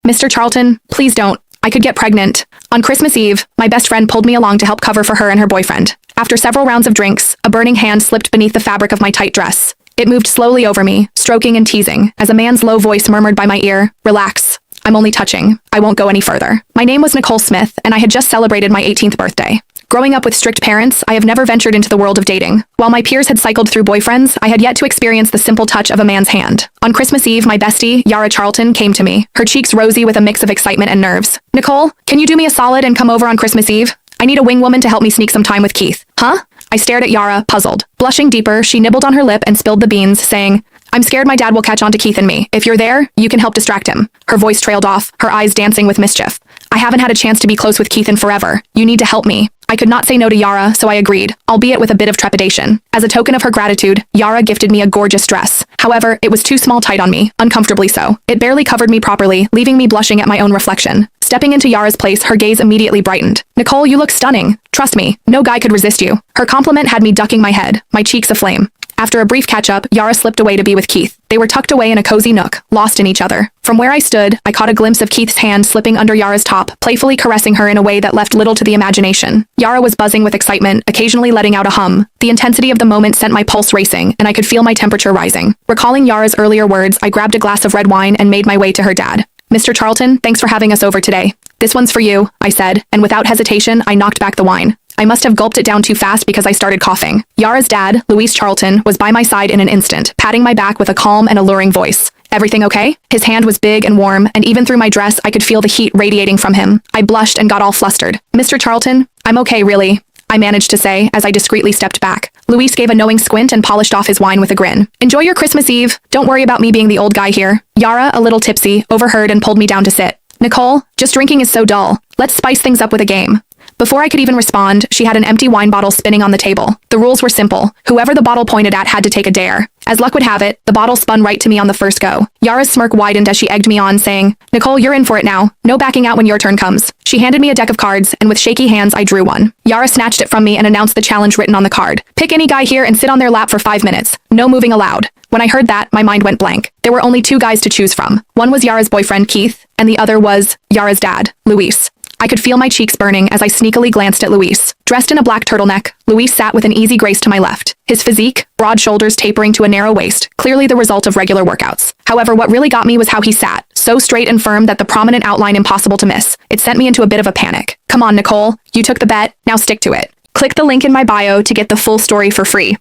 Mr. Charlton, please don't. I could get pregnant. On Christmas Eve, my best friend pulled me along to help cover for her and her boyfriend. After several rounds of drinks, a burning hand slipped beneath the fabric of my tight dress. It moved slowly over me, stroking and teasing, as a man's low voice murmured by my ear, "Relax. I'm only touching. I won't go any further." My name was Nicole Smith, and I had just celebrated my 18th birthday. Growing up with strict parents, I have never ventured into the world of dating. While my peers had cycled through boyfriends, I had yet to experience the simple touch of a man's hand. On Christmas Eve, my bestie, Yara Charlton, came to me, her cheeks rosy with a mix of excitement and nerves. "Nicole, can you do me a solid and come over on Christmas Eve? I need a wing woman to help me sneak some time with Keith." "Huh?" I stared at Yara, puzzled. Blushing deeper, she nibbled on her lip and spilled the beans, saying, "I'm scared my dad will catch on to Keith and me. If you're there, you can help distract him." Her voice trailed off, her eyes dancing with mischief. "I haven't had a chance to be close with Keith in forever. You need to help me." I could not say no to Yara, so I agreed, albeit with a bit of trepidation. As a token of her gratitude, Yara gifted me a gorgeous dress. However, it was too small tight on me, uncomfortably so. It barely covered me properly, leaving me blushing at my own reflection. Stepping into Yara's place, her gaze immediately brightened. "Nicole, you look stunning. Trust me, no guy could resist you." Her compliment had me ducking my head, my cheeks aflame. After a brief catch-up, Yara slipped away to be with Keith. They were tucked away in a cozy nook, lost in each other. From where I stood, I caught a glimpse of Keith's hand slipping under Yara's top, playfully caressing her in a way that left little to the imagination. Yara was buzzing with excitement, occasionally letting out a hum. The intensity of the moment sent my pulse racing, and I could feel my temperature rising. Recalling Yara's earlier words, I grabbed a glass of red wine and made my way to her dad. "Mr. Charlton, thanks for having us over today." "This one's for you," I said, and without hesitation, I knocked back the wine. I must have gulped it down too fast because I started coughing. Yara's dad, Luis Charlton, was by my side in an instant, patting my back with a calm and alluring voice. "Everything okay?" His hand was big and warm, and even through my dress I could feel the heat radiating from him. I blushed and got all flustered. "Mr. Charlton, I'm okay, really," I managed to say as I discreetly stepped back. Luis gave a knowing squint and polished off his wine with a grin. "Enjoy your Christmas Eve. Don't worry about me being the old guy here." Yara, a little tipsy, overheard and pulled me down to sit. "Nicole, just drinking is so dull. Let's spice things up with a game." Before I could even respond, she had an empty wine bottle spinning on the table. The rules were simple. Whoever the bottle pointed at had to take a dare. As luck would have it, the bottle spun right to me on the first go. Yara's smirk widened as she egged me on, saying, "Nicole, you're in for it now. No backing out when your turn comes." She handed me a deck of cards, and with shaky hands I drew one. Yara snatched it from me and announced the challenge written on the card. "Pick any guy here and sit on their lap for 5 minutes. No moving allowed." When I heard that, my mind went blank. There were only 2 guys to choose from. One was Yara's boyfriend, Keith, and the other was Yara's dad, Luis. I could feel my cheeks burning as I sneakily glanced at Luis. Dressed in a black turtleneck, Luis sat with an easy grace to my left. His physique, broad shoulders tapering to a narrow waist, clearly the result of regular workouts. However, what really got me was how he sat, so straight and firm that the prominent outline impossible to miss. It sent me into a bit of a panic. "Come on, Nicole, you took the bet, now stick to it." Click the link in my bio to get the full story for free.